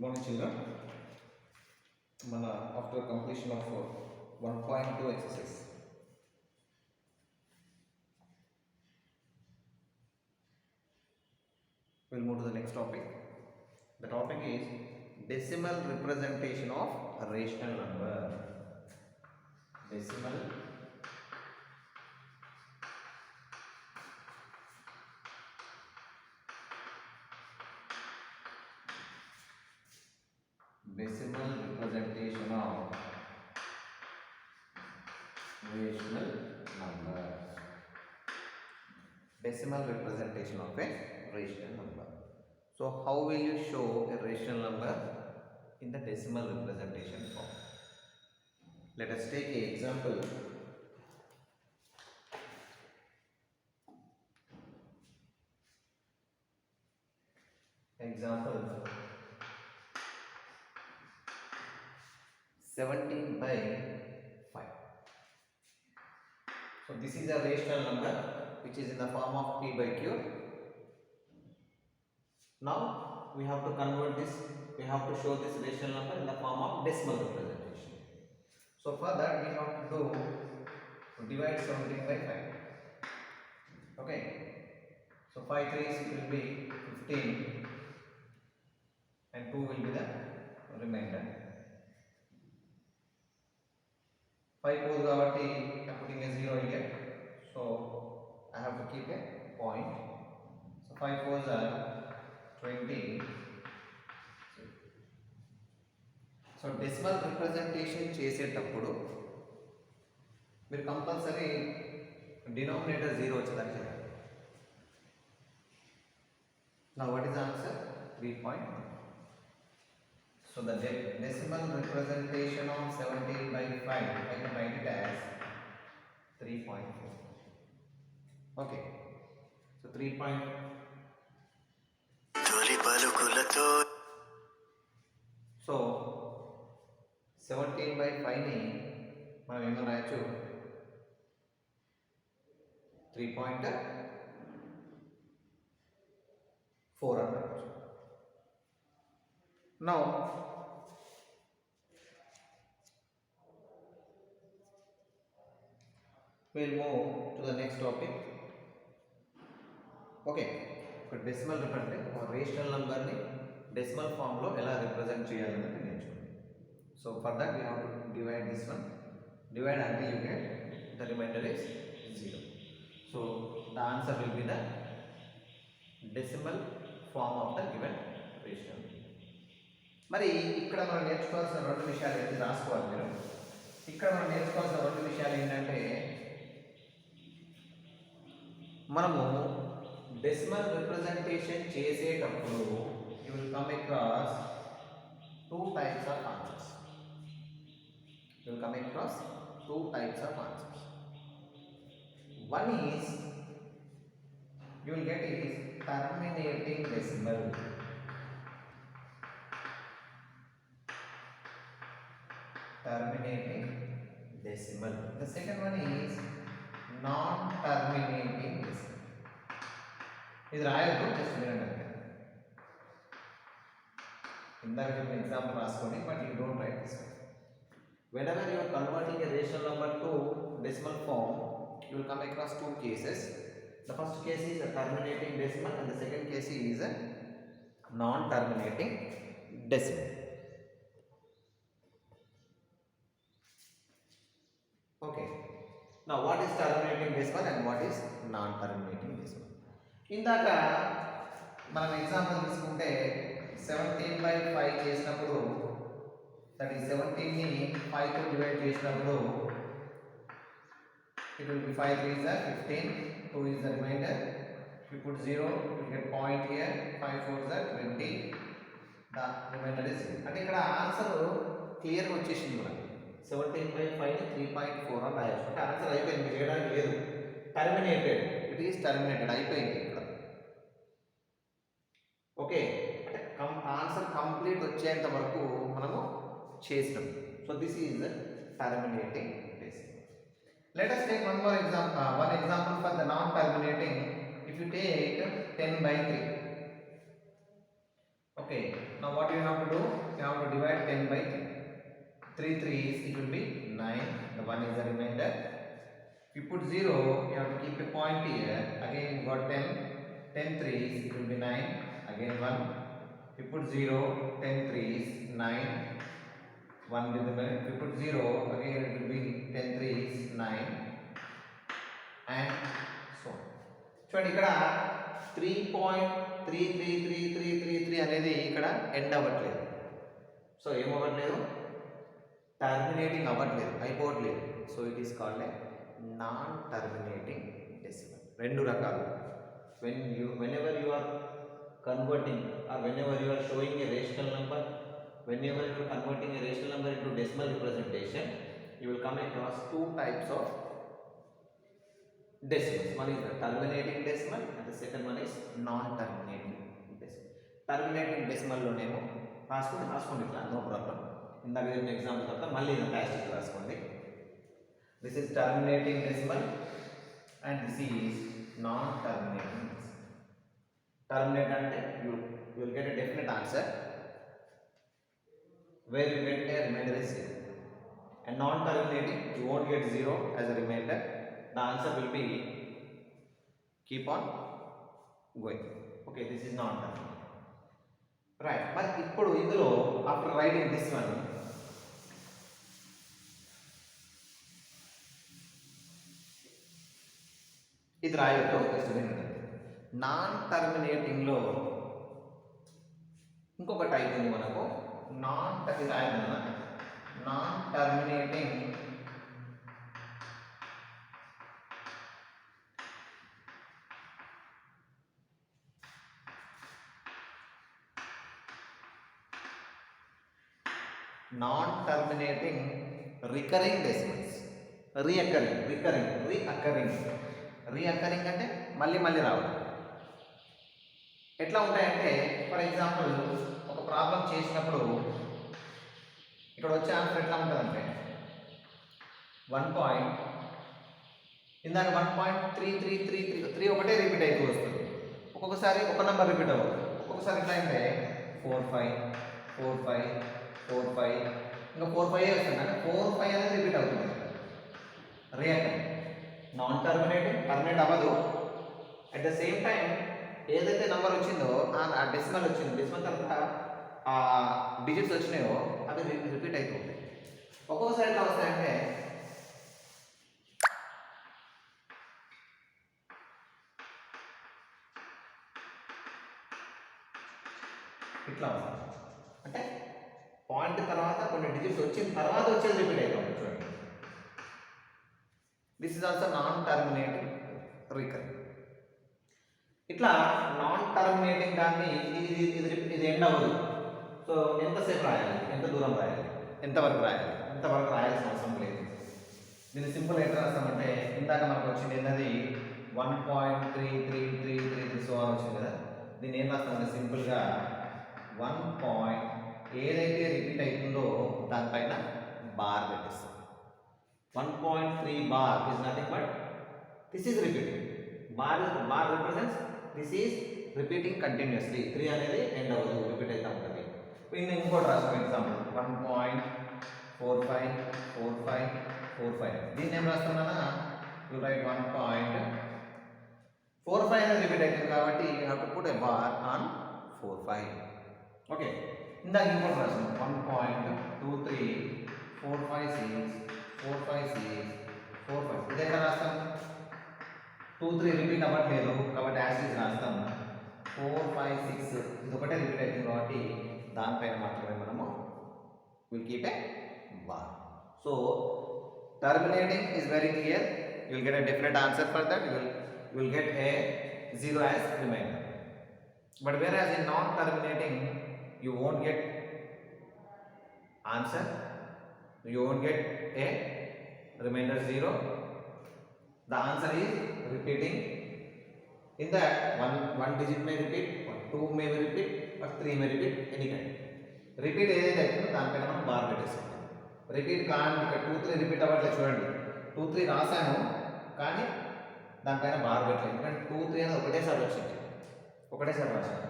morning, children. After completion of 1.2 exercise, we'll move to the next topic. The topic is decimal representation of a rational number. Decimal representation of rational number. Decimal representation of a rational number. So how will you show a rational number in the decimal representation form? Let us take an example. Example 17 by 5. So this is a rational number which is in the form of p by q. Now we have to convert this, we have to show this rational number in the form of decimal representation. So for that we have to divide 17 by 5. Okay. So 5 3s will be 15 and 2 will be the remainder. 5 4s కాబట్టి I'm putting a 0 here. So I have to keep a point. So 5 4s are 20. So decimal representation చేసేటప్పుడు మీరు compulsory denominator 0 వచ్చేదాన్ని చేయాలి. Now what is the answer? 3.1. So the decimal representation of 17 by 5, I can write it as 3.4. Okay. So 3. So 17 by 5 ni మనం ఏమని రాయొచ్చు? 3.4 అని రాయొచ్చు. Now we'll move to the next topic. Okay, for decimal representation or rational number ni decimal form lo ela represent cheyalani నేర్చుకోండి. So for that we have to divide this one. Divide until you get the remainder is 0. So the answer will be the decimal form of the given rational. మరి ఇక్కడ మనం నేర్చుకోవాల్సిన రెండు విషయాలు ఏంటి రాసుకోవాలి మీరు. ఇక్కడ మనం నేర్చుకోవాల్సిన రెండు విషయాలు ఏంటంటే మనము డెసిమల్ రిప్రజెంటేషన్ చేసేటప్పుడు you will come across two types of answers. You will come across two types of answers. One is you will get is terminating decimal. Terminating decimal. The second one is non-terminating decimal. ఇది రాయొద్దు, just వినండి అంతే. ఇందాక చెప్పిన example రాసుకోండి, but you don't write this one. Whenever you are converting a rational number to decimal form, you will come across two cases. The first case is a terminating decimal and the second case is a non-terminating decimal. Okay. Now what is terminating decimal and what is non-terminating decimal? ఇందాక మనం example తీసుకుంటే 17 by 5 చేసినప్పుడు, that is 17 ని 5 తో divide చేసినప్పుడు it will be 5 3s are 15, 2 is the remainder. If you put 0, you will get point here. 5 4s are 20, the remainder is 0. అంటే ఇక్కడ answer clear గా వచ్చేసింది మనకి. 17 by 5 ని 3.4 అని రాయొచ్చు. అంటే ఆన్సర్ అయిపోయింది, మీరు చేయడానికి లేదు. టర్మినేటెడ్, ఇట్ ఈస్ టర్మినేటెడ్, అయిపోయింది ఇక్కడ. ఓకే, అంటే ఆన్సర్ కంప్లీట్ వచ్చేంత వరకు మనము చేసినాం. So this is terminating decimal. Let us take one example for the non terminating. If you take 10 by 3. Okay, now Now what you have to do? You have to divide 10 by 3. 3 3s, it will be 9. The 1 is the remainder. If you put 0, you have to keep a point here. Again you got 10. 10 3s, it will be 9. Again 1. If you put 0, 10 3s, 9. 1 with the middle. If you put 0, again it will be 10 3s, 9. And so on. చూడండి ఇక్కడ 3.333333 అనేది ఇక్కడ end అవ్వట్లేదు. So ఏమవ్వట్లేదు, terminating అవ్వట్లేదు, అయిపోవట్లేదు. So it is called a non terminating decimal. రెండు రకాలు. whenever you are converting or whenever you are showing a rational number, whenever you are converting a rational number into decimal representation, you will come across two types of decimals. One is the terminating decimal and the second one is non-terminating decimal. Terminating decimal లో నేమో రాసుకోండి ఇట్లా, no problem. ఇందాక చెప్పిన example తర్వాత మళ్ళీ plastic రాసుకోండి. This is terminating decimal and this is non-terminating decimal. Terminate అంటే you will get a definite answer where you get a remainder is 0, and non-terminating you won't get 0 as a remainder. The answer will be keep on going. Okay, this is non-terminating. Right, but ఇప్పుడు ఇందులో after writing this one, ఇది రాయొద్దు, just వినండి. Non terminating లో ఇంకొక type ఉంది మనకు. Non terminating recurring decimals. Reoccurring అంటే మళ్ళీ రావడం. ఎట్లా ఉంటాయంటే, ఫర్ ఎగ్జాంపుల్ ఒక ప్రాబ్లం చేసినప్పుడు ఇక్కడ వచ్చే ఆన్సర్ ఎట్లా ఉంటుందంటే 1. ఇందాక 1.3333 ఒకటే రిపీట్ అవుతూ వస్తుంది. ఒక్కొక్కసారి ఒక నెంబర్ రిపీట్ అవ్వదు. ఒక్కొక్కసారి ఎట్లా అంటే 4 5 4 5 4 5 ఇంకా 4 5 వస్తుంది. అంటే 4 5 అనేది రిపీట్ అవుతుంది. రీఅకరింగ్. నాన్ టర్మినేట్ అవ్వదు. అట్ ద సేమ్ టైం ఏదైతే నెంబర్ వచ్చిందో ఆ డెసిమల్ వచ్చింది, డెసిమల్ తర్వాత ఆ డిజిట్స్ వచ్చినాయో అవి రిపీట్ అవుతూ ఉంటాయి. ఒక్కొక్కసారి ఎట్లా వస్తాయంటే ఇట్లా వస్తాయి. అంటే పాయింట్ తర్వాత కొన్ని డిజిట్స్ వచ్చిన తర్వాత వచ్చేది రిపీట్ అవుతుంది. చూడండి, this is also non terminating recurring. ఇట్లా నాన్ టర్మినేటింగ్ దాన్ని ఇది ఎండ్ అవ్వదు. సో ఎంతసేపు రాయాలి, ఎంత దూరం రాయాలి, ఎంతవరకు రాయాల్సిన అవసరం లేదు. దీన్ని సింపుల్ ఎట్లా రాస్తామంటే, ఇందాక మనకు వచ్చింది ఏంటది 1.3333 సో అని వచ్చింది కదా. దీన్ని ఏం రాస్తామంటే సింపుల్గా 1 ఏదైతే రిపీట్ అవుతుందో దానిపైన బార్ పెట్టేస్తాం. 1.3 bar is nothing but this is repeating. Bar represents this is repeating continuously. 3 అనేది ఎండ్ అవ్వదు, రిపీట్ అవుతూ ఉంటుంది. ఇంకోటి రాస్తాం ఎగ్జాంపుల్ 1.454545. దీన్ని ఏం రాస్తామన్నా, యూ రైట్ 1.45 అనేది రిపీట్ అవుతుంది కాబట్టి you have to put a bar on 45. Okay, ఇందాక ఇంకోటి రాస్తాం 1.2345645. ఇది ఎక్కడ రాస్తాం? 2 3 రిపీట్ అవ్వట్లేదు కాబట్టి యాజ్ ఇస్ రాస్తాం. 4 5 6 ఇది ఒకటే రిపీట్ అవుతుంది కాబట్టి దానిపైన మాత్రమే మనము will keep a bar. So terminating is very clear. You will get a definite answer for that. You will get a 0 as reminder. But whereas in non terminating you won't get answer, you won't get a remainder 0. The answer is repeating. In that one digit may repeat, or 2 may repeat, or 3 may repeat, any kind. Repeat ఏదైతే అవుతుందో దానిపైన మనం bar పెట్టేస్తాం. Repeat కానీ ఇక్కడ 2 3 repeat అవ్వట్లేదు. చూడండి, 2 3 రాసాను కానీ దానిపైన బార్ పెట్టలేదు. ఎందుకంటే 2 3 అనేది ఒకటేసారి వచ్చింది, ఒకటేసారి రాసాను.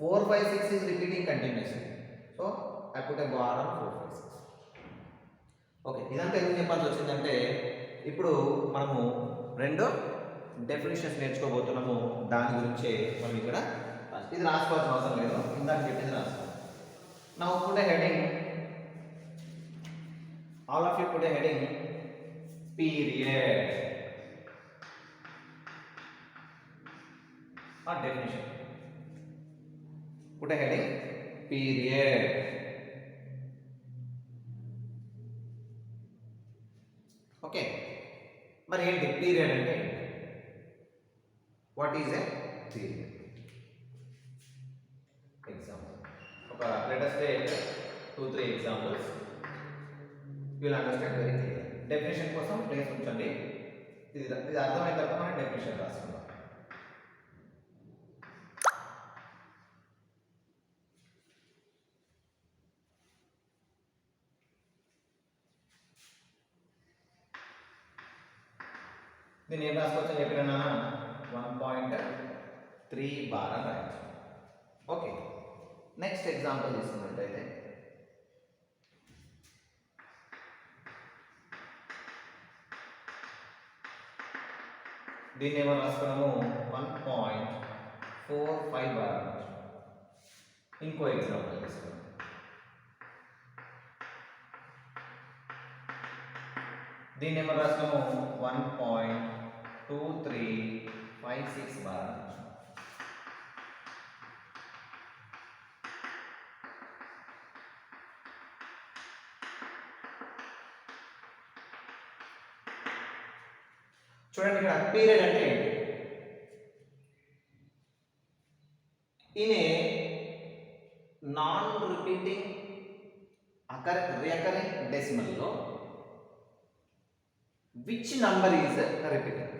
4 5 6 is repeating continuously. So I put a bar on 4 5 6. Okay, ఇదంతా ఎందుకు చెప్పాల్సి వచ్చిందంటే ఇప్పుడు మనము రెండు డెఫినేషన్స్ నేర్చుకోబోతున్నాము. దాని గురించే మనం ఇక్కడ ఇది రాసుకోవాల్సిన అవసరం లేదు, ఇందాక చెప్పింది రాసుకోవాలి. Now put a heading, all of you put a heading period or definition. Put a heading period. Okay, మరి ఏంటి పీరియడ్ అంటే? What is a period? Example, ఒక let us take 2-3 examples. You will understand very clearly. Definition కోసం place ఉంచండి. ఇది అర్థమైన తర్వాత మనం డెఫినేషన్ రాసుకుందాం. దీన్ని ఏం రాసుకోవచ్చు చెప్పినా 1.3 బార్ అని రాయొచ్చు. ఓకే, నెక్స్ట్ ఎగ్జాంపుల్ తీసుకున్నట్టయితే దీన్ని ఏమో రాసుకున్నాము 1.45 బార్. ఇంకో ఎగ్జాంపుల్ తీసుకున్నాం. దీన్ని ఏమో రాసుకున్నాము 1.2356 బార్. చూడండి, ఇక్కడ పీరియడ్ అంటే ఏంటి? In a non repeating recurring decimal లో which number is repeating?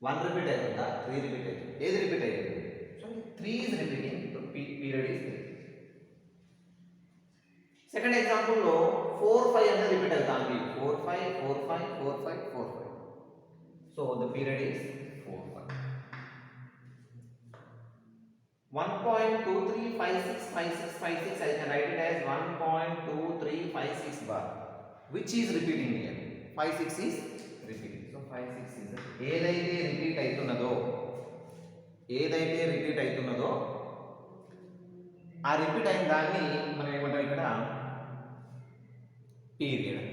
1 repeat అవుతుందా, 3 రిపీట్ అవుతుంది? ఏది రిపీట్ అవుతుంది? చూడండి, 3 is repeating, period is 3. Second example లో 4 5 అనేది రిపీట్ అవుతుంది. 4 5 4 5 4 5 4 5. So the period is 4 5. 1.23565656, I can write it as 1.2356 bar, which is repeating here. 56 is repeating. So 56 is ఏదైతే repeat అవుతున్నదో ఆ రిపీట్ అయిన దాన్ని మనం ఏమంటాం ఇక్కడ పీరియడ్.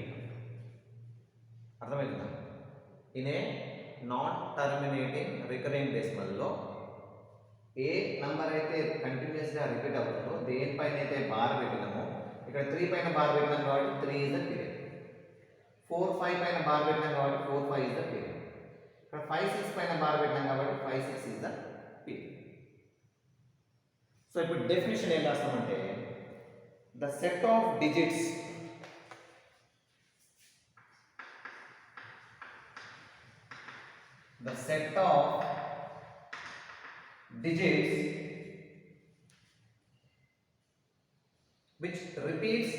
అర్థమవుతుందా? ఇనే నాన్ టర్మినేటింగ్ రికరింగ్ డెసిమల్ లో ఏ నంబర్ అయితే కంటిన్యూస్ గా రిపీట్ అవుతుందో, దేనిపైన అయితే బార్ పెట్టినామో, ఇక్కడ 3 పైన బార్ పెట్టినాం కాబట్టి 3 ఇస్ ద పీరియడ్. 4 5 పైన బార్ పెట్టినాం కాబట్టి 4 5 ఇస్ ద పీరియడ్. ఇక్కడ 5 6 పైన బార్ పెట్టినాం కాబట్టి 5 6 ఇస్ ద పీరియడ్. సో ఇప్పుడు డెఫినేషన్ ఏం రాస్తామంటే, the set of digits which repeats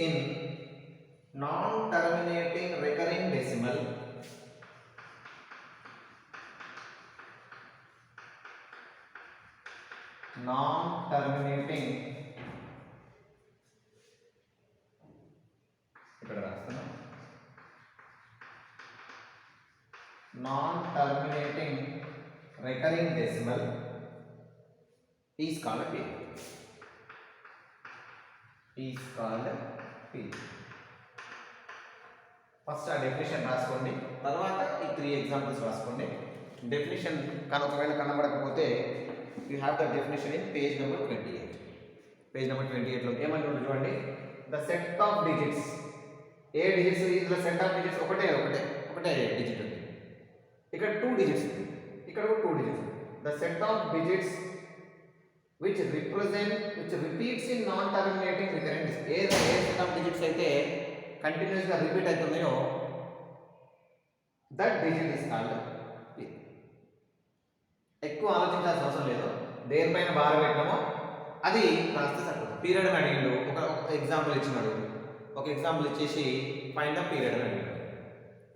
in non-terminating recurring decimal non-terminating recurring decimal is called a period. First ఆ డెఫినేషన్ రాసుకోండి, తర్వాత ఈ 3 ఎగ్జాంపుల్స్ రాసుకోండి. డెఫినేషన్ ఒకవేళ కనబడకపోతే you have the definition in page number 28. Page number 28లో ఏమంటుంది చూడండి, ద సెట్ ఆఫ్ డిజిట్స్. ఏ డిజిట్స్? ఇందులో సెట్ ఆఫ్ డిజిట్స్ ఒకటే డిజిట్ ఉంది. ఇక్కడ 2 డిజిట్స్ ఉంది, ఇక్కడ 2 digits. The set of digits which repeats in non-terminating recurring decimal. ఏ సెట్ ఆఫ్ డిజిట్స్ అయితే కంటిన్యూస్ గా రిపీట్ అవుతున్నాయో that digit is called period. ఎక్కువ ఆలోచించాల్సిన అవసరం లేదు, దేనిపైన బార్ పెట్టామో అది రాస్తే సరిపోతుంది. పీరియడ్ అని అడిగిండు, ఒక ఎగ్జాంపుల్ ఇచ్చినాడు, ఒక ఎగ్జాంపుల్ ఇచ్చేసి ఫైండ్ ద పీరియడ్ అని అడిగాడు.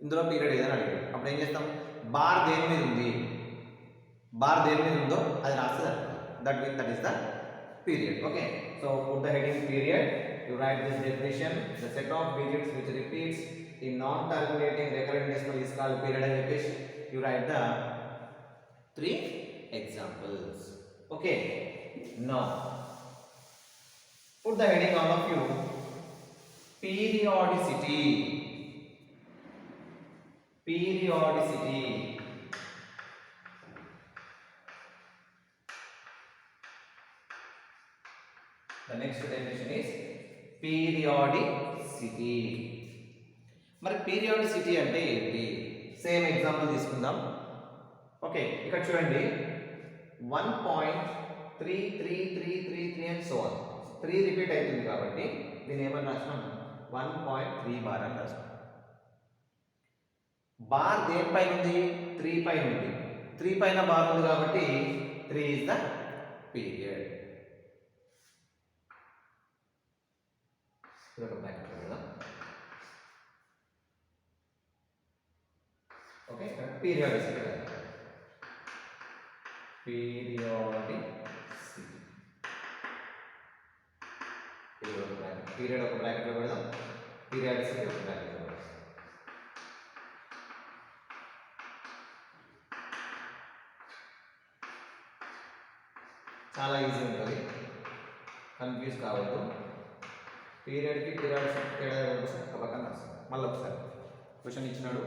ఇందులో పీరియడ్ ఏదైనా అడిగాడు, అప్పుడు ఏం చేస్తాం, బార్ దేని మీద ఉంది, బార్ దేని మీద ఉందో అది రాస్తే that is the period. Okay, so put the heading period, you write this definition, the set of digits which repeats in non terminating recurrent decimal is called period అని చెప్పేసి you write the 3 examples. Okay, now put the heading all of you, periodicity. Periodicity. The next definition is periodicity. మరి periodicity అంటే ఏంటి? Same example తీసుకుందాం. Okay, ఇక్కడ చూడండి 1.33333 and so on. 3 repeat అవుతుంది కాబట్టి దీన్ని ఏమని రాసినాం, 1.3 బార్ అని రాసినాం. బార్ దేనిపైన ఉంది, 3 పైన ఉంది. 3 పైన బార్ ఉంది కాబట్టి 3 is the period. Okay, periodicity. Period ఒక బ్రాకెట్ లో పెడదాం, పీరియాడిసిటీ ఒక బ్రాకెట్ లో పెడదాం. చాలా ఈజీ ఉంటుంది, కన్ఫ్యూజ్ కావద్దు. పీరియడ్కి పీరియాడిసిటీ తేడా ఒకసారి పక్కన రాస్తాం. మళ్ళీ ఒకసారి క్వశ్చన్ ఇచ్చినాడు,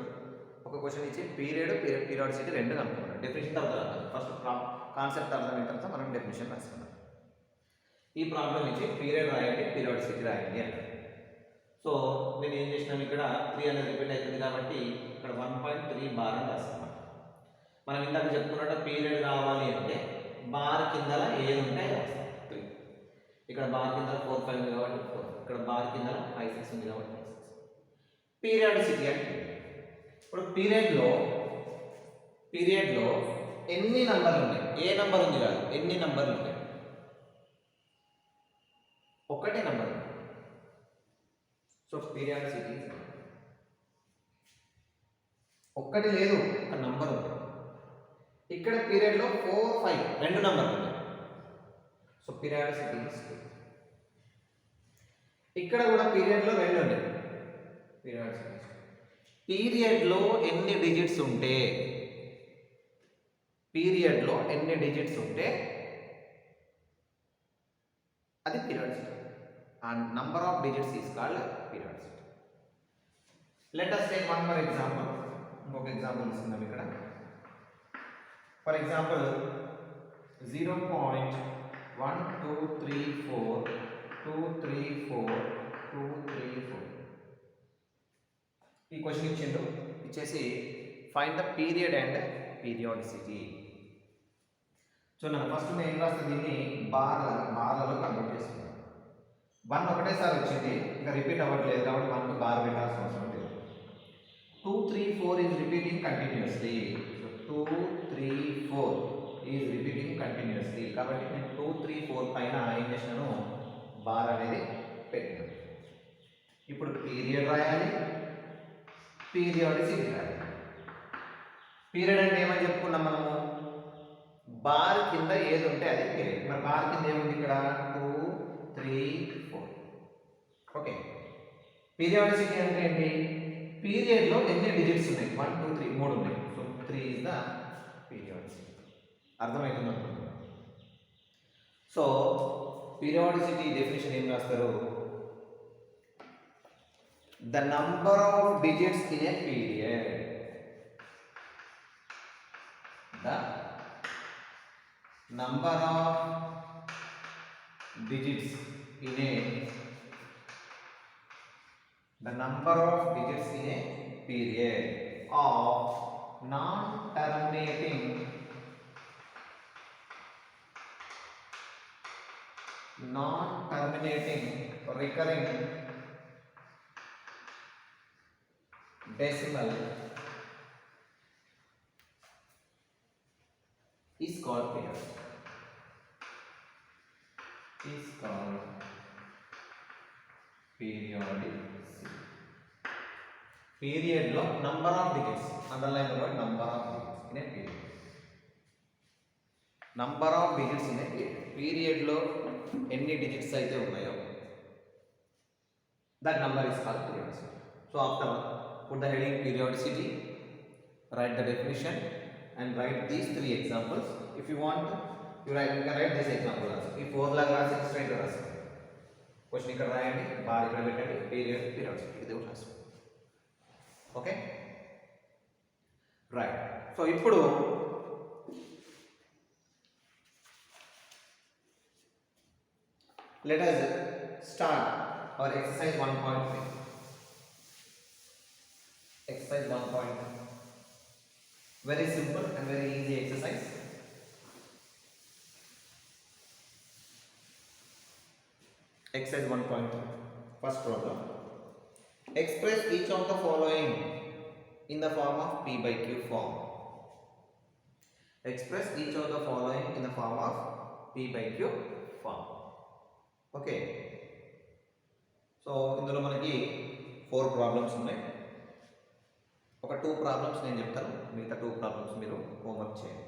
ఒక క్వశ్చన్ ఇచ్చి పీరియడ్ పీరియాడిసిటీ రెండు కనుక్కున్నాడు. డెఫినేషన్ తర్వాత ఫస్ట్ కాన్సెప్ట్ అర్థమైన తర్వాత మనం డెఫినేషన్ రాసుకున్నాం. ఈ ప్రాబ్లం ఇచ్చి పీరియడ్ రాయండి, పీరియాడిసిటీ రాయండి అంటే, సో నేను ఏం చేసినాను, ఇక్కడ 3 అనేది రిపీట్ అవుతుంది కాబట్టి ఇక్కడ 1.3 బార్ అని రాస్తున్నాం. మనం ఇందాక చెప్పుకున్నట్టు పీరియడ్ కావాలి అంటే బార్ కింద ఏది ఉంటే రాస్తాం. 3 ఇక్కడ బార్ కింద 4 5 ఉంది కాబట్టి 4, ఇక్కడ బార్ కింద 5 6 ఉంది కాబట్టి 5 6. పీరియాడిసిటీ అంటే ఇప్పుడు పీరియడ్లో ఎన్ని నంబర్లు ఉన్నాయి, ఏ నంబర్ ఉంది కాదు, ఎన్ని నంబర్లు ఉన్నాయి, ఒకటే నంబర్. సో పీరియాడిసిటీ ఒక్కటి లేదు, ఒక నంబర్ ఉంది. ఇక్కడ పీరియడ్లో 4 5 రెండు నంబర్లు ఉన్నాయి. సో పీరియాడిసిటీ ఇక్కడ కూడా పీరియడ్లో 2 ఉన్నాయి. పీరియడ్లో ఎన్ని డిజిట్స్ ఉంటే, పీరియడ్లో ఎన్ని డిజిట్స్ ఉంటే అది పీరియాడిసిటీ. ఆ number of digits is called periodicity. Let us take one more example. ఇంకొక ఎగ్జాంపుల్ ఇస్తున్నాం ఇక్కడ. ఫర్ ఎగ్జాంపుల్ 0.1234 ఈ క్వశ్చన్ ఇచ్చిండు, ఇచ్చేసి find the period and periodicity. చూడండి, ఫస్ట్ నేను ఏం రాస్తే దీన్ని బార్లలో కన్వర్ట్ చేసుకున్నాను. 1 ఒకటేసారి వచ్చింది, ఇంకా రిపీట్ అవ్వట్లేదు కాబట్టి 1 బార్ పెట్టాల్సిన అవసరం లేదు. 2 3 4 is repeating continuously. So 2 3 4 is repeating continuously కాబట్టి నేను 2 3 4 పైన ఏం చేసినాను, బార్ అనేది పెట్టినాను. ఇప్పుడు పీరియడ్ రాయాలి, పీరియాడిసిటీ రాయాలి. పీరియడ్ అంటే ఏమని చెప్పుకున్నాం మనము, బార్ కింద ఏది ఉంటే అది పీరియడ్. మరి బార్ కింద ఏముంది ఇక్కడ, 2 3 4. ఓకే, పీరియాడిసిటీ అంటే ఏంటి, పీరియడ్లో ఎన్ని డిజిట్స్ ఉన్నాయి, 1 2 3 3 ఉన్నాయి. So 3 is the periodicity. అర్థమవుతుంది అనుకుంటున్నాను. సో పీరియాడిసిటీ డెఫినేషన్ ఏం రాస్తారు, the number of digits in a period, the number of digits in a period of non-terminating recurring decimal is called period. Periodicity. పీరియడ్లో number of digits, underline the word number of digits in a period. Number of digits in a period, పీరియడ్లో ఎన్ని digits అయితే ఉన్నాయో that number is called periodicity. So after put the heading periodicity, write the definition and write these three examples. If you want, you can write this example also. If 4 లాగా రాసి straight గా రాసి question ఇక్కడ రాయండి, bar ఇక్కడ పెట్టండి, periodicity ఇది ఒకటి రాసి. Okay right. సో ఇప్పుడు let us start our exercise 1.3. Exercise 1.3. Very simple and very easy exercise. Exercise 1.3. First problem. Express each of the following in the form of P by Q form. Express each of the following in the form of P by Q form. Okay. So ఇందులో మనకి 4 problems ఉన్నాయి. ఒక 2 problems నేను చెప్తాను, మిగతా 2 problems మీరు homework చేయండి.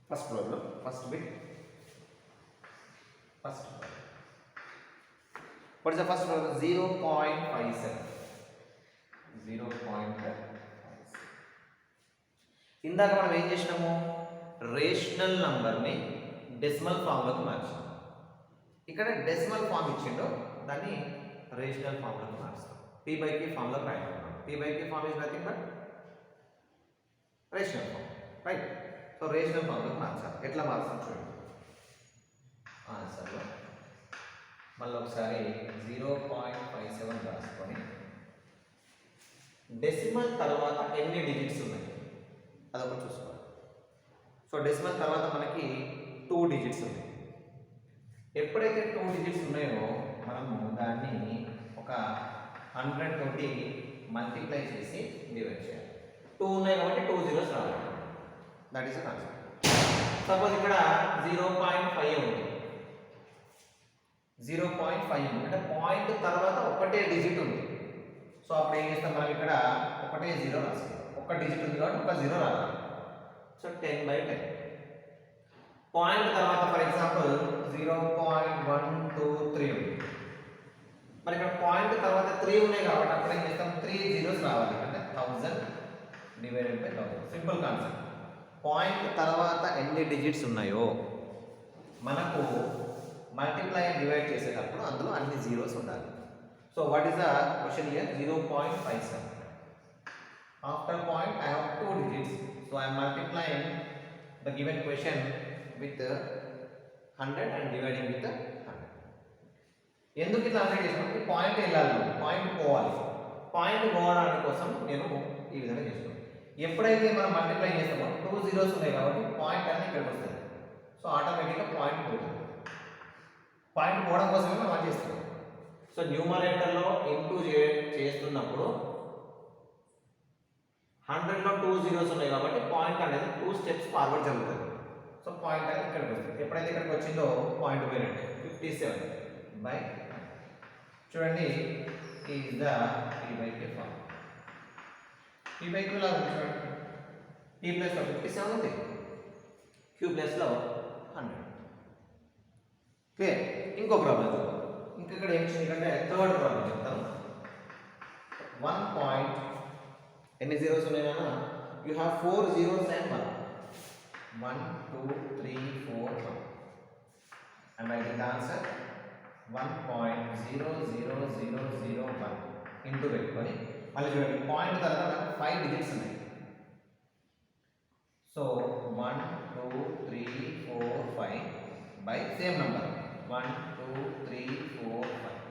First problem, first bit, first what is the first problem? 0.57. 0.57. ఇందాక మనం ఏం చేసినాము? రేషనల్ నంబర్ని డెసిమల్ ఫామ్లోకి మార్చాము. ఇక్కడ డెసిమల్ ఫామ్ ఇచ్చిండో దాన్ని రేషనల్ ఫామ్లోకి మార్చాం. P by Q ఫామ్లో రాయడం. P by Q form is nothing but rational form, right? So rational ఫామ్లోకి మార్చాలి. ఎట్లా మార్చాం చూడండి ఆన్సర్లో. మళ్ళీ ఒకసారి 0.57 రాసుకొని డెసిమల్ తర్వాత ఎన్ని డిజిట్స్ ఉన్నాయి అదొకటి చూసుకోవాలి. సో డెసిమల్ తర్వాత మనకి 2 డిజిట్స్ ఉన్నాయి. ఎప్పుడైతే 2 డిజిట్స్ ఉన్నాయో మనము దాన్ని ఒక 100 తోటి మల్టిప్లై చేసి డివైడ్ చేయాలి. 2 ఉన్నాయి కాబట్టి 2 zeros రావాలి. That is the concept. Suppose ఇక్కడ 0.5 ఉంది, 0.5 ఉంది అంటే పాయింట్ తర్వాత ఒకటే డిజిట్ ఉంది. సో అప్పుడు ఏం చేస్తాం మనం? ఇక్కడ ఒకటే 0 రాస్తాం. ఒక డిజిట్ ఉంది కాబట్టి ఒక 0 రావాలి. సో 10/10. పాయింట్ తర్వాత ఫర్ ఎగ్జాంపుల్ 0.123 ఉంది. మరి ఇక్కడ పాయింట్ తర్వాత 3 ఉన్నాయి కాబట్టి అప్పుడు ఏం చేస్తాం? 3 zeros రావాలి అంటే 1000 divided by 1000. Simple concept. Point తర్వాత ఎన్ని డిజిట్స్ ఉన్నాయో మనకు మల్టిప్లై అండ్ డివైడ్ చేసేటప్పుడు అందులో అన్ని జీరోస్ ఉండాలి. So what is the question here? 0.57. After point I have 2 digits. So I am multiplying the given question with 100 and dividing with 100. ఎందుకు ఇట్లా 100 చేసినప్పుడు పాయింట్ వెళ్ళాలి, పాయింట్ పోవాలి. పాయింట్ పోవడానికి కోసం నేను ఈ విధంగా చేస్తున్నాను. ఎప్పుడైతే మనం మల్టిప్లై చేస్తామో 2 zeros ఉన్నాయి కాబట్టి పాయింట్ అనేది ఇక్కడికి వస్తుంది. సో ఆటోమేటిక్గా పాయింట్ పోతుంది. పాయింట్ పోవడం కోసమే మనం అది చేస్తున్నాం. సో న్యూమరేటర్లో ఇంటూ చేస్తున్నప్పుడు 100లో 2 zeros ఉన్నాయి కాబట్టి పాయింట్ అనేది 2 steps ఫార్వర్డ్ జరుగుతుంది. సో పాయింట్ అనేది ఇక్కడికి వస్తుంది. ఎప్పుడైతే ఇక్కడికి వచ్చిందో పాయింట్ పోయినట్టే. 57 బై చూడండి is the P by Q form. P by Q లా ఉంది చూడండి. P ప్లస్లో 57 ఉంది, Q ప్లస్లో 100. క్లియర్? ఇంకో ప్రాబ్లం చూద్దాం. ఇంకా ఇక్కడ ఏం చేయాలంటే థర్డ్ ప్రాబ్లం చెప్తాను. 1 పాయింట్ ఎన్ని జీరోస్ ఉన్నాయన్నా? You have 4 zeros and 1. 1 2 3 4 1. And writing the answer 1.00001 into పెట్టుకొని మళ్ళీ చూడండి పాయింట్ తర్వాత 5 digits ఉన్నాయి. So 1 2 3 4 5 by same number 1 2 3 4 5.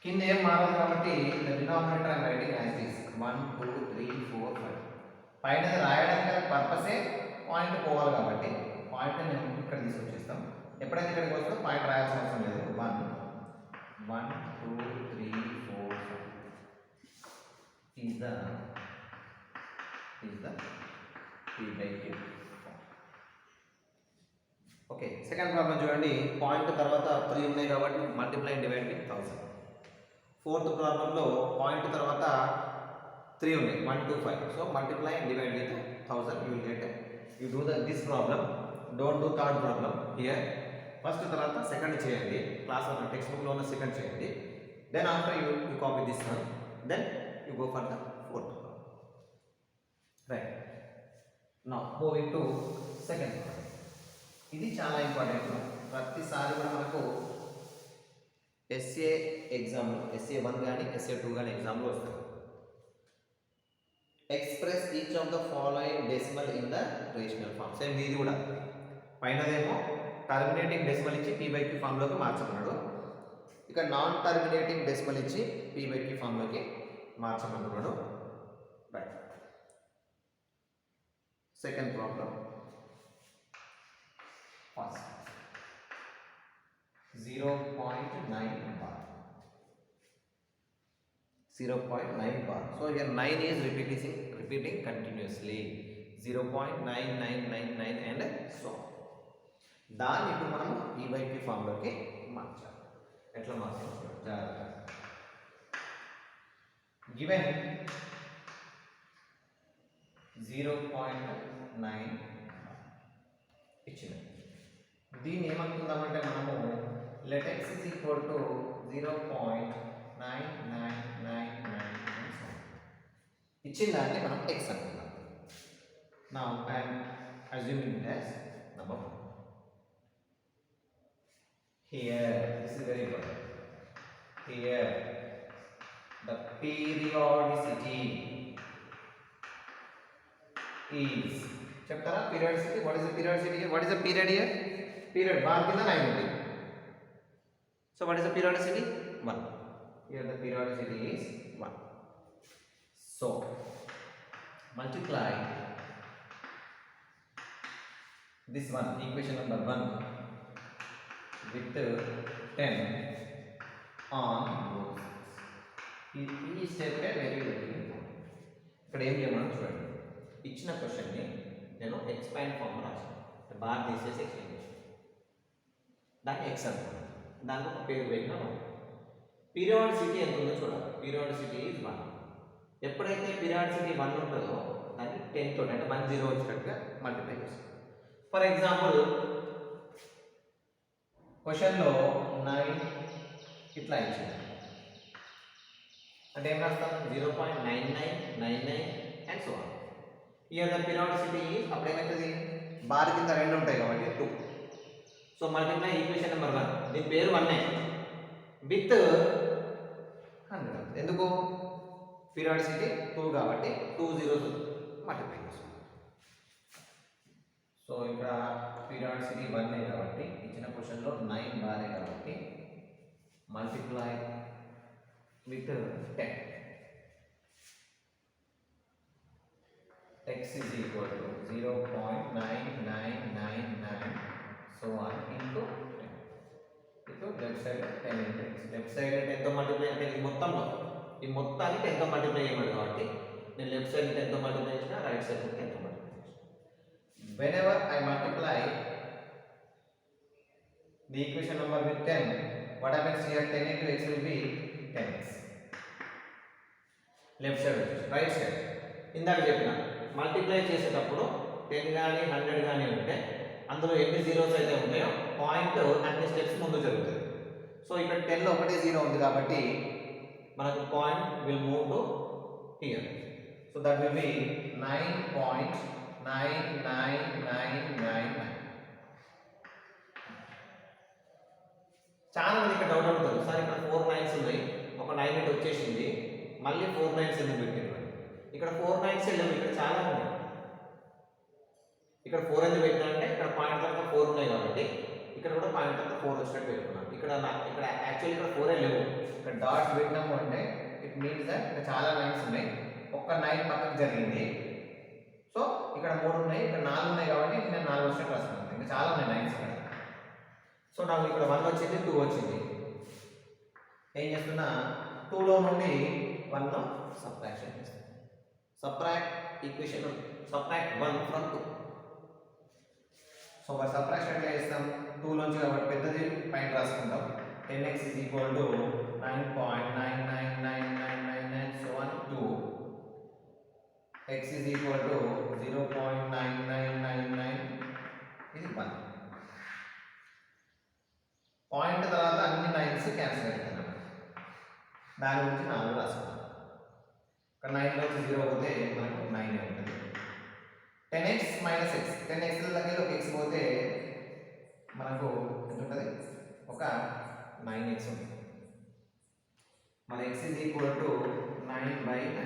కింద ఏం మారదు కాబట్టి the denominator I am writing as this 1 2 3 4 5. పైన రాయడానికి పర్పసే పాయింట్ పోవాలి కాబట్టి పాయింట్ నేను ఇక్కడ తీసుకొచ్చేస్తాం. ఎప్పుడైతే ఇక్కడికి వస్తుందో పాయింట్ రాయాల్సిన అవసరం లేదు. 1 1 2 3 4 5 is the P by Q. Okay, second problem చూడండి. పాయింట్ తర్వాత 3 ఉన్నాయి కాబట్టి multiply and divide with 1000. Fourth ప్రాబ్లంలో పాయింట్ తర్వాత 3 ఉన్నాయి 1 2 5. So multiply and divide with 1000 you will get. You do this problem, don't do third problem here. First తర్వాత second చేయండి, class text బుక్లో ఉన్న సెకండ్ చేయండి. Then after you copy this one, then you go for the fourth problem. Right, now moving to second problem. ఇది చాలా important. ప్రతిసారి కూడా మనకు ఎస్ఏ ఎగ్జామ్, SA1 కానీ SA2 కానీ ఎగ్జామ్లో వస్తుంది. Express each of the following decimal in the rational form. Same ఇది కూడా పైనదేమో టర్మినేటింగ్ డెసిమల్ ఇచ్చి P/Q ఫామ్లోకి మార్చమన్నాడు. ఇక నాన్ టర్మినేటింగ్ డెసిమల్ ఇచ్చి P/Q ఫామ్లోకి మార్చమన్నాడు. Right, second problem. First 0.9 bar. 0.9 bar. So here 9 is repeating continuously. 0.9999 and so on. దాన్ని ఇప్పుడు మనం P/Q ఫామ్లోకి మార్చాలి. ఎట్లా మార్చాలి జాగ్రత్త. గివెన్ 0.9 ఇచ్చిన దీన్ని ఏమనుకుందామంటే మనము let x is equal to 0.9999 ఇచ్చిన దాన్ని మనం x అనుకుందాం. Now I am assuming it as number 1. Here, this is very important. Here, the periodicity is. చెప్తారా periodicity? What is the periodicity here? What is the period here? Period bar కింద 9 ఉంది. So what is the periodicity? 1. Here the periodicity is 1. So multiply this one, equation number 1, with 10 on both sides. ఈ step very important. ఇక్కడ ఏం చేయమని చూడండి. ఇచ్చిన క్వశ్చన్ని నేను ఎక్స్పాండ్ ఫామ్ రాశాను, బార్ తీసేసి ఎక్స్ప్లెయిన్ చేశాను. దాన్ని ఎక్స్ అనుకున్నాను, దానికి ఒక పేరు పెట్టినా పీరియాడిసిటీ ఎంత ఉందో చూడాలి. Periodicity is 1. ఎప్పుడైతే పీరియాడిసిటీ 1 ఉంటుందో దాన్ని 10 తోటి అంటే 1 0 వచ్చినట్టుగా మల్టిప్లై చేస్తాం. ఫర్ ఎగ్జాంపుల్ క్వశ్చన్లో 9 ఇట్లా ఇచ్చింది అంటే ఏం రాస్తాం? 0.9999 and so on. Here the periodicity అప్పుడు ఏమవుతుంది? బార్ కింద 2 ఉంటాయి కాబట్టి 2. సో మల్టిప్లై ఈక్వేషన్ నెంబర్ 1, దీని పేరు 1 విత్ 100. ఎందుకు? పీరియాడిసిటీ 2 కాబట్టి 2 zeros మల్టిప్లై చేస్తాం. సో ఇక్కడ పీరియాడిసిటీ 1 కాబట్టి ఇచ్చిన క్వశ్చన్లో 9 బారే కాబట్టి multiply with 10. X is equal to 0.9999 so on into 10. Itu left side 10 into x. Left side 10 తో మల్టిప్లై అంటే ఈ మొత్తంలో ఈ మొత్తాన్ని 10 తో మల్టిప్లై చేయమని కాబట్టి నేను లెఫ్ట్ సైడ్ 10 తో మల్టిప్లై చేసిన, రైట్ సైడ్ 10 తో మల్టిప్లై చేసిన. Whenever I multiply the equation number with 10, what happens here? 10 into x will be 10x. Left side right side ఇందాక చెప్పిన మల్టిప్లై చేసేటప్పుడు 10 కానీ 100 కానీ ఉంటే అందులో ఎన్ని జీరోస్ అయితే ఉంటాయో పాయింట్ అన్ని స్టెప్స్ ముందు జరుగుతుంది. సో ఇక్కడ 10లో ఒకటే జీరో ఉంది కాబట్టి మనకు point will move to hear. So that will be 9.9999. చాలా మంది ఇక్కడ డౌట్ అడుగుతారు, సార్ ఇక్కడ 4 9s ఉన్నాయి, ఒక 9 ఇటు వచ్చేసింది, మళ్ళీ 4 9s ఎందుకు పెట్టారు? ఇక్కడ 4 9s లేవు, ఇక్కడ చాలా ఉన్నాయి. ఇక్కడ 4 ఎందుకు పెట్టినా అంటే ఇక్కడ పాయింట్ తర్వాత 4 ఉన్నాయి కాబట్టి ఇక్కడ కూడా పాయింట్ తర్వాత 4 వచ్చినట్టు పెట్టుకున్నాను. ఇక్కడ యాక్చువల్లీ ఇక్కడ 4 లేవు, ఇక్కడ డాట్స్ పెట్టినాము అంటే ఇట్ మీన్స్ దట్ ఇక్కడ చాలా 9s ఉన్నాయి, ఒక్క 9 పక్కకు జరిగింది. సో ఇక్కడ 3 ఉన్నాయి, ఇక్కడ 4 ఉన్నాయి కాబట్టి నేను 4 వచ్చినట్టు రాస్తున్నాను. ఇంకా చాలా ఉన్నాయి 9s ఇక్కడ. సో నాకు ఇక్కడ 1 వచ్చింది, 2 వచ్చింది. ఏం చేస్తున్నా 2లో నుండి 1 సబ్ట్రాక్షన్ చేస్తాను. Subtract equation, subtract 1 from 2. So subtraction ఎట్లా చేస్తాం? 2 నుంచి కాబట్టి పెద్దది పైన రాసుకుంటాం, 10x is equal to 9.999999 so on to x is equal to 0.9999 ఇది 1 పాయింట్ తర్వాత అన్ని 9s క్యాన్సిల్ అవుతాయి దాని గురించి 4 రాసుకుందాం ఇక్కడ 9 లో 0 పోతే మనకు 9 ఉంటుంది 10x - x 10x దగ్గర ఒక x పోతే మనకు ఎంత ఉంటుంది ఒక 9x ఉంటుంది మన x is equal to 9/9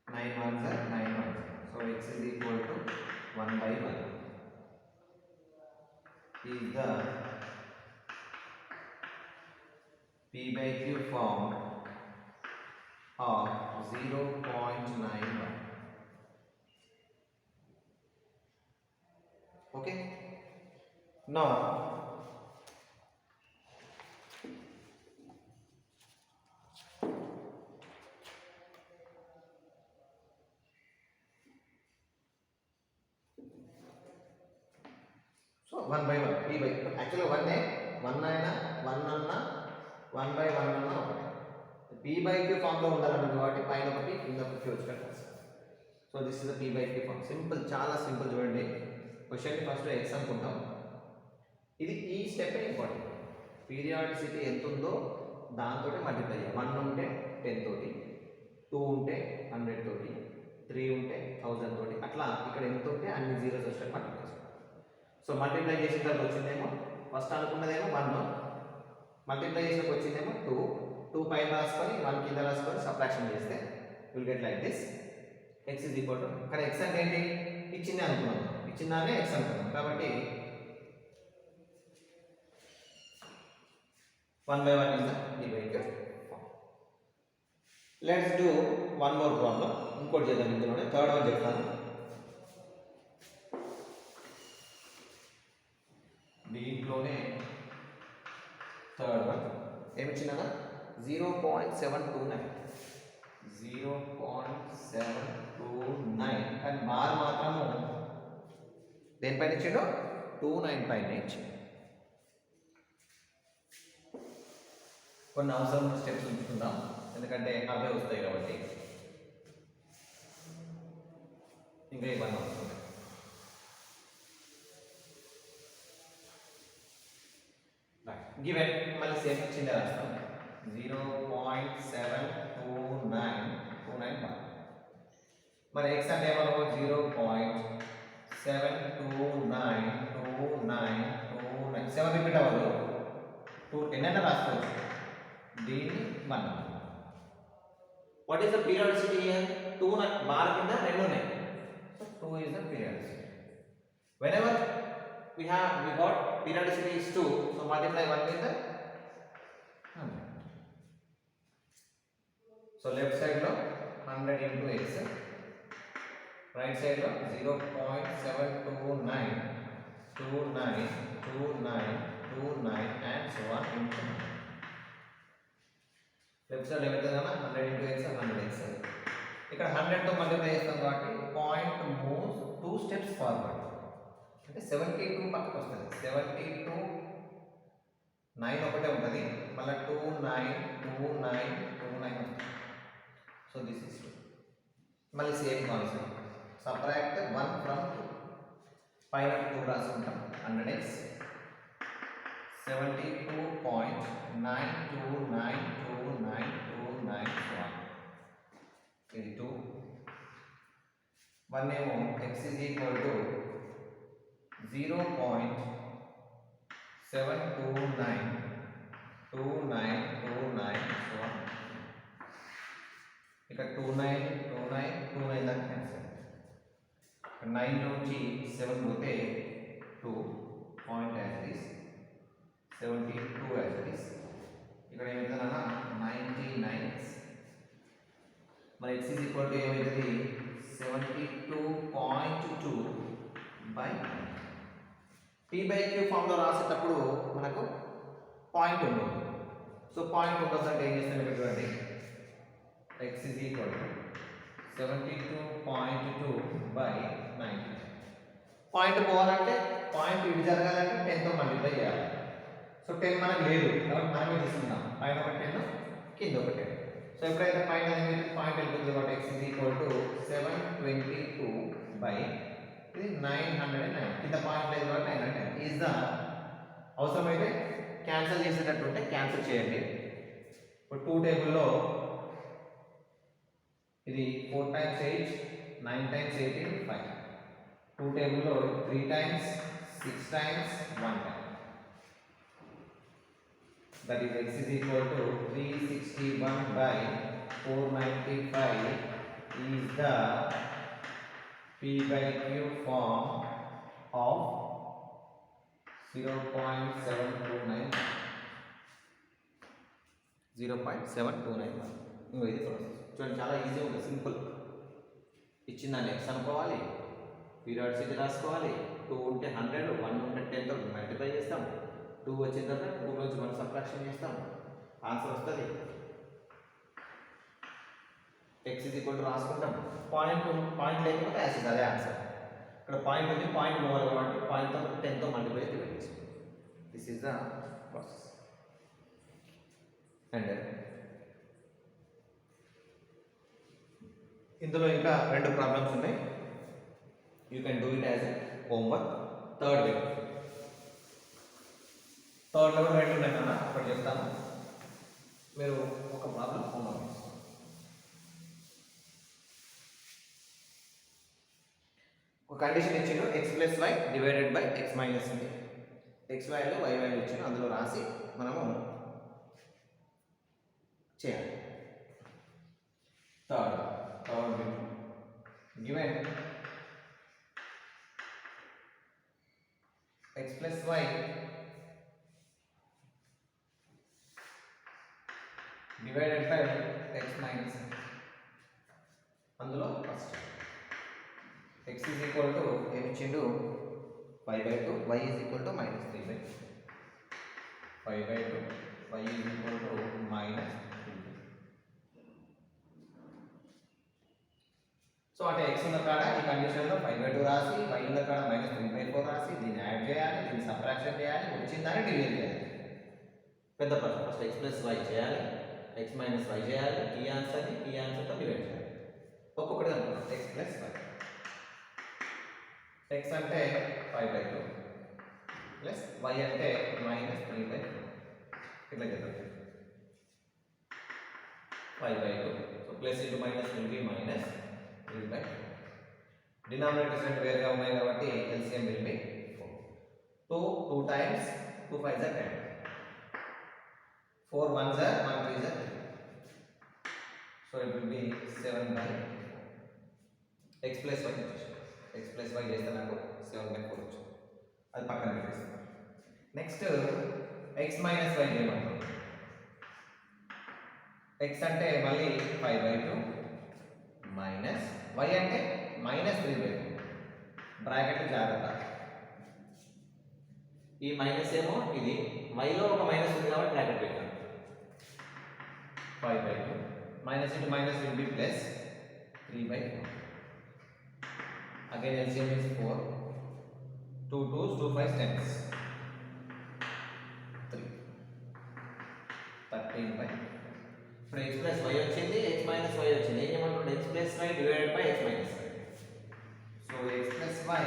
9 ones are 9 ones so x is equal to 1/1 is the p by q form of 0.91 okay now so 1/1 p by actually 1 అయినా 1 అన్నా 1/1 అన్నా ఒకటి p by q ఫామ్ లో ఉండాలన్నది కాబట్టి పైన ఒకటి కింద ఒకటి వచ్చినట్టు so this is the p by q form simple చాలా సింపుల్ చూడండి క్వశ్చన్ ఫస్ట్ x అనుకుంటాం ఇది ఈ స్టెప్ ఇంపార్టెంట్ పీరియాడిసిటీ ఎంత ఉందో దాంతో మల్టిప్లై చేయాలి 1 ఉంటే 10 తోటి 2 ఉంటే 100 తోటి 3 ఉంటే 1000 తోటి అట్లా ఇక్కడ ఎంత ఉంటే అన్ని జీరోస్ వచ్చి మల్టిప్లై చేయాలి సో మల్టిప్లై చేసిన తర్వాత వచ్చిందేమో ఫస్ట్ అనుకున్నదేమో 1 మల్టిప్లై చేసినప్పుడు వచ్చిందేమో 2 పైన రాసుకొని 1 కింద రాసుకొని సబ్ట్రాక్షన్ చేస్తే will get like this x is equal to ఇక్కడ x అంటే ఏంటి ఇచ్చింది అనుకున్నాం ఇచ్చిందానే x అనుకున్నాం కాబట్టి 1/1 is the p by q form. Let's do one more problem. ఇంకోటి చేద్దాం ఇందులోనే థర్డ్ వన్ చెప్తాను దీంట్లోనే థర్డ్ వన్ ఏమి ఇచ్చినా 0.729 కానీ బార్ మాత్రము దేనిపైన ఇచ్చాడు 29 పైన ఇచ్చాడు కొన్ని అవసరం స్టెప్స్ ఉంచుకుందాం ఎందుకంటే అవే వస్తాయి కాబట్టి ఇంకా ఇవన్నీ వస్తుంది గివెన్ మళ్ళీ సేమ్ ఇచ్చిందే రాస్తాం 0.729 మరి x అంటే ఏమో 0.72929 7 రిపీట్ అవ్వదు 2 10 అన్న రాసుకోవచ్చు దీన్ని 1 what is the periodicity here 2 bar కింద రెండు ఉన్నాయి so 2 is the periodicity whenever we got periodicity is 2 so multiply 1 with the 100 so left side lo 100 into x right side lo 0.7292929 and so on into left side ఎంత కదా 100 into x 100x ఇక్కడ 100 తో multiply చేస్తాం కాబట్టి point moves 2 steps forward అంటే 72 పక్కకు వస్తుంది 72 9 ఒకటే ఉంటుంది మళ్ళీ 292929 సో దిస్ ఇస్ మళ్ళీ సేమ్ కాన్సెప్ట్ సబ్ట్రాక్ట్ 1 ఫ్రమ్ 2 పైన 2 రాసుకుంటాం 100x 72.929299 ఇది 2 1 ఏమో x is equal to 0.7292929 so on ఇక్కడ 292929 దాకా క్యాన్సిల్ 9 నుంచి 7 పోతే 2 point as it is 72 as it is ఇక్కడ ఏమవుతుందన్నా 99x మరి x is equal to ఏమవుతుంది 72.2 by p by q form లో రాసేటప్పుడు మనకు పాయింట్ ఉంటుంది సో పాయింట్ ఉండొచ్చు అంటే ఏం చేస్తాం ఇక్కడ చూడండి x is equal to 72.2 by 90 point పోవాలంటే పాయింట్ ఇటు జరగాలంటే 10 తో మల్టిప్లై చేయాలి సో 10 మనకు లేదు కాబట్టి మనమే తీసుకుందాం పైన ఒక 10 కింద ఒక 10. సో ఎప్పుడైతే పైన పాయింట్ వెళ్తుంది కాబట్టి x is equal to 722 by ఇది 909 కింద పాయింట్ లేదు కాబట్టి 910 ఈజ్ ద అవసరమైతే క్యాన్సిల్ చేసేటట్టు ఉంటే క్యాన్సిల్ చేయండి. ఇప్పుడు 2 టేబుల్లో ఇది 4 times 8 9 times 18 5. 2 టేబుల్లో 3 times 6 times 1 time. That is x is equal to 361 by 495 is the p by q form of 0.729. 0.729. ఇంకో ఇది ప్రాసెస్ చూడండి, చాలా ఈజీ ఉంటుంది, సింపుల్. ఇచ్చిందాన్ని x అనుకోవాలి, పీరియాడిసిటీ రాసుకోవాలి. 2 ఉంటే 100, 1 ఉంటే 10తో మల్టిప్లై చేస్తాం. 2 వచ్చిన తర్వాత 2 నుంచి 1 సబ్ట్రాక్షన్ చేస్తాం, ఆన్సర్ వస్తుంది. x is equal to రాసుకుంటాం. పాయింట్ లేకపోతే యాసిడ్ అదే ఆన్సర్. ఇక్కడ పాయింట్ ఉంది, పాయింట్ పోవాలి కాబట్టి పాయింట్తో 10తో మల్టిప్లై డివైడ్ చేసుకుంటాం. This is the process. And ఇందులో ఇంకా 2 ప్రాబ్లమ్స్ ఉన్నాయి. You can do it as a homework. Third way, థర్డ్లో కూడా 2 ఉన్నాయి కదా, ఒకటి చెప్తాను, మీరు ఒక ప్రాబ్లం హోంవర్క్ చేస్తారు. ఒక కండిషన్ ఇచ్చిండు, x plus y divided by x minus ఉంది. ఎక్స్ వాల్యూ వై వాల్యూ ఇచ్చిండు, అందులో రాసి మనము చేయాలి. Third given x plus y divided by x minus అందులో first x is equal to ఏమి ఇచ్చిండు 5/2, y is equal to minus 3/2. 5/2, y is equal to minus 3/2. So అంటే x ఉన్న కాడ ఈ కండిషన్లో 5/2 రాసి, y ఉన్న కాడ minus 3/4 రాసి, దీన్ని యాడ్ చేయాలి, దీన్ని సబ్ట్రాక్షన్ చేయాలి, వచ్చిందని డివైడ్ చేయాలి. పెద్ద process. First x plus y చేయాలి, x మైనస్ y చేయాలి, ఈ ఆన్సర్ని ఈ ఆన్సర్తో డివైడ్ చేయాలి. ఒక్కొక్కటి అనుకున్నాం. x ప్లస్ y, x అంటే 5/2 ప్లస్ y అంటే minus 3/4. ఇట్లా చేద్దాం. 5/2, so plus into minus will be minus 3/4. Denominators రెండు వేరుగా ఉన్నాయి కాబట్టి LCM will be 4. 2 times 2 5s are 10. 4 1s are 1 3s are 3. So it will be 7/4. x plus y x plus y చేస్తే నాకు 7/4 వచ్చింది. అది పక్కన పెట్టేస్తాను. Next x minus y చేయమంటాం. x అంటే మళ్ళీ 5/2 మైనస్ y అంటే మైనస్ 3/2. బ్రాకెట్ జాగ్రత్త, ఈ మైనస్ ఏమో ఇది yలో ఒక మైనస్ ఉంది కాబట్టి బ్రాకెట్ పెట్టాను. 5/2 minus into minus will be plus 3/4. Again LCM is 4. 2 2s, 2 5s, 10s. 3. 13/4. ఇప్పుడు x plus y వచ్చింది, x minus y వచ్చింది. ఏం చేయమంటాడు? x plus y divided by x minus y. So x plus y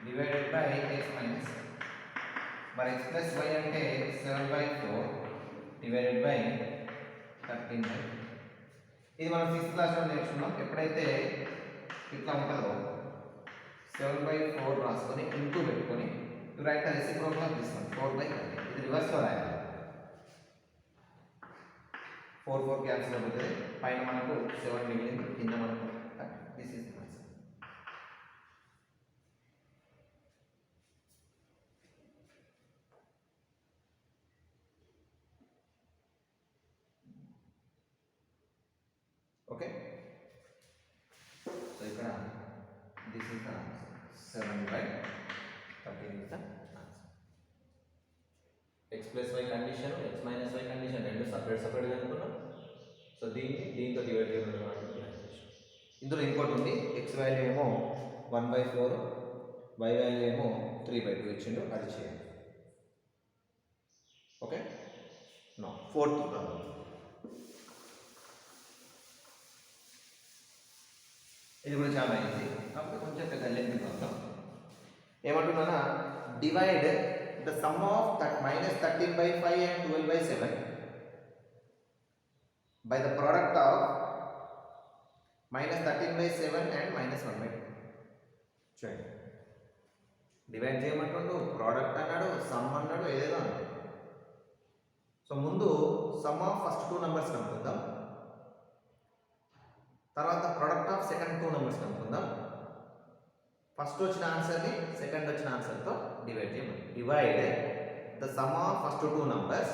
divided by x minus y. మరి x plus y అంటే 7/4 divided by 13/4. ఇది మనం 6th క్లాస్లో నేర్చుకున్నాం. ఎప్పుడైతే ఇట్లా ఉంటుందో 7/4 రాసుకొని ఇంటూ పెట్టుకొని రైట్ రెసిప్రోకల్ తీస్తాం. 4/13. ఇది రివర్స్లో రాయాలి. 4 4 క్యాన్సిల్ అవుతుంది. పైన మనకు 7 మిగిలింది, కింద మనకు this is answer. Okay, so ఇక్కడ this is the answer. 7/13 is the answer. x plus y condition, x minus y condition రెండు సపరేట్గా అనుకున్నాం. సో దీంతో డివైడ్ చేయడం ఇందులో ఇంకోటి ఉంది. x వాల్యూ ఏమో 1/4, y వాల్యూ ఏమో 3/2 ఇచ్చిండు, అది చేయండి. No fourth problem. ఇది కూడా చాలా ఈజీ, కాకపోతే కొంచెం పెద్ద లెంత్ ప్రాబ్లం. ఏమంటున్నా, divide the sum of -13/5 and 12/7 by the product of -13/7 and -1/2. చూడండి, డివైడ్ చేయమంటుండు, ప్రోడక్ట్ అన్నాడు, సమ్ అన్నాడు, ఏదేదో అన్నాడు. సో ముందు సమ్ ఆఫ్ ఫస్ట్ 2 నెంబర్స్ కనుక్కుందాం, తర్వాత ప్రోడక్ట్ ఆఫ్ సెకండ్ 2 నెంబర్స్ కనుక్కుందాం. ఫస్ట్ వచ్చిన ఆన్సర్ని సెకండ్ వచ్చిన ఆన్సర్తో డివైడ్ చేయమని. Divide the sum of first 2 numbers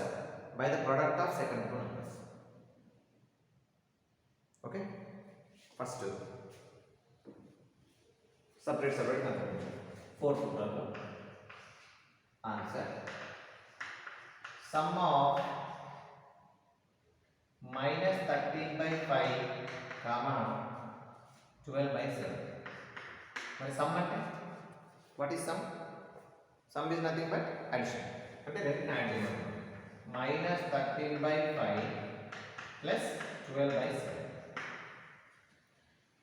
by the product of second 2 numbers. Okay, first separate కనుక్కుందాం. Fourth problem answer some of -13/5, 12/7. మరి సమ్ అంటే what is some? Some is nothing but addition, అంటే రెండింటిని add చేయమని. -13/5 plus 12/7.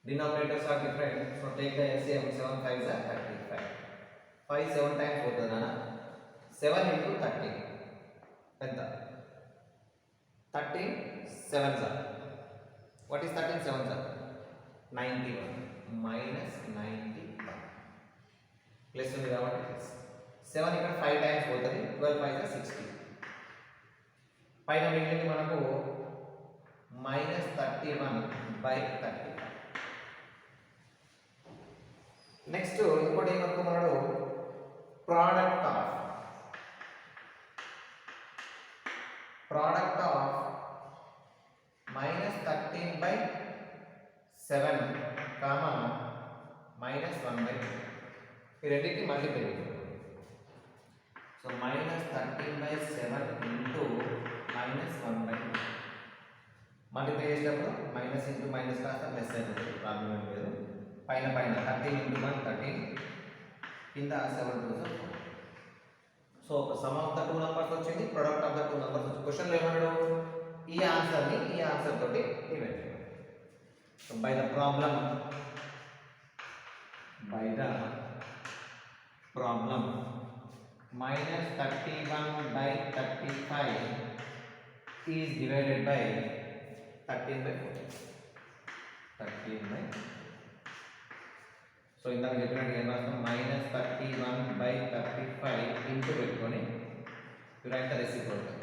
Denominators are different, so take the LCM. 7 5s are 35. 5 7 times పోతుంది నాన్న. 7 into 13 ఎంత? 13 7s are. What is 13 7s are? 91 minus 91 plus ఉంది కాబట్టి 7 ఇక్కడ 5 టైమ్స్ పోతుంది. 12 5 60. పైన మిగిలింది మనకు -31/35. నెక్స్ట్ ఇంకోటి ఏమనుకున్నాడు, ప్రోడక్ట్ ఆఫ్ -13/7 -1/2. ఈ రెండింటికి మళ్ళీ పెరుగుతుంది. So -13/7 into -1/2. మల్టిప్లై చేసేటప్పుడు మైనస్ ఇంటూ మైనస్ కాస్త ప్లస్ అవుతుంది, ప్రాబ్లం ఏం లేదు. పైన 13 ఇంటూ 1 13, కింద 7 2s 4. So some of the 2 numbers వచ్చింది, ప్రొడక్ట్ ఆఫ్ ద 2 నెంబర్స్ వచ్చింది. క్వశ్చన్లో ఏమన్నాడు, ఈ ఆన్సర్ని ఈ ఆన్సర్ తోటి డివైడ్ చేయాలి. So by the problem -31/35 is divided by 13/4. 13/. So ఇందాక చెప్పినట్టు ఏం రాస్తాం, -31/35 ఇంటూ పెట్టుకొని రైట్ ద రెసిప్రోకల్.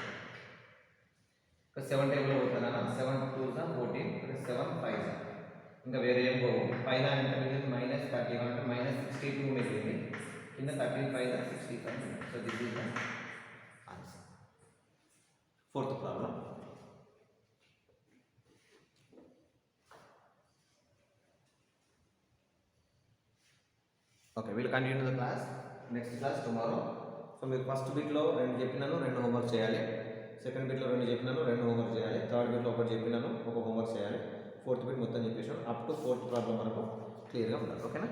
7 టేబుల్లో పోతానా, 7 2s 14, 7 5s. ఇంకా వేరే ఏం పోవు. పైన ఎంత మిగిలింది, -31 -62 మిగిలింది, కింద 13 5 65. So this is the answer. Fourth problem. Okay, we'll continue the class. Next class tomorrow. So మీరు ఫస్ట్ బిట్లో 2 చెప్పినాను, 2 హోంవర్క్ చేయాలి. సెకండ్ బిట్లో 2 చెప్పినాను, 2 హోంవర్క్ చేయాలి. థర్డ్ బిట్లో 1 చెప్పినాను, 1 హోంవర్క్ చేయాలి. ఫోర్త్ బిట్ మొత్తం చెప్పేసాను. అప్ టు ఫోర్త్ ప్రాబ్లం వరకు క్లియర్గా ఉండాలి. ఓకేనా?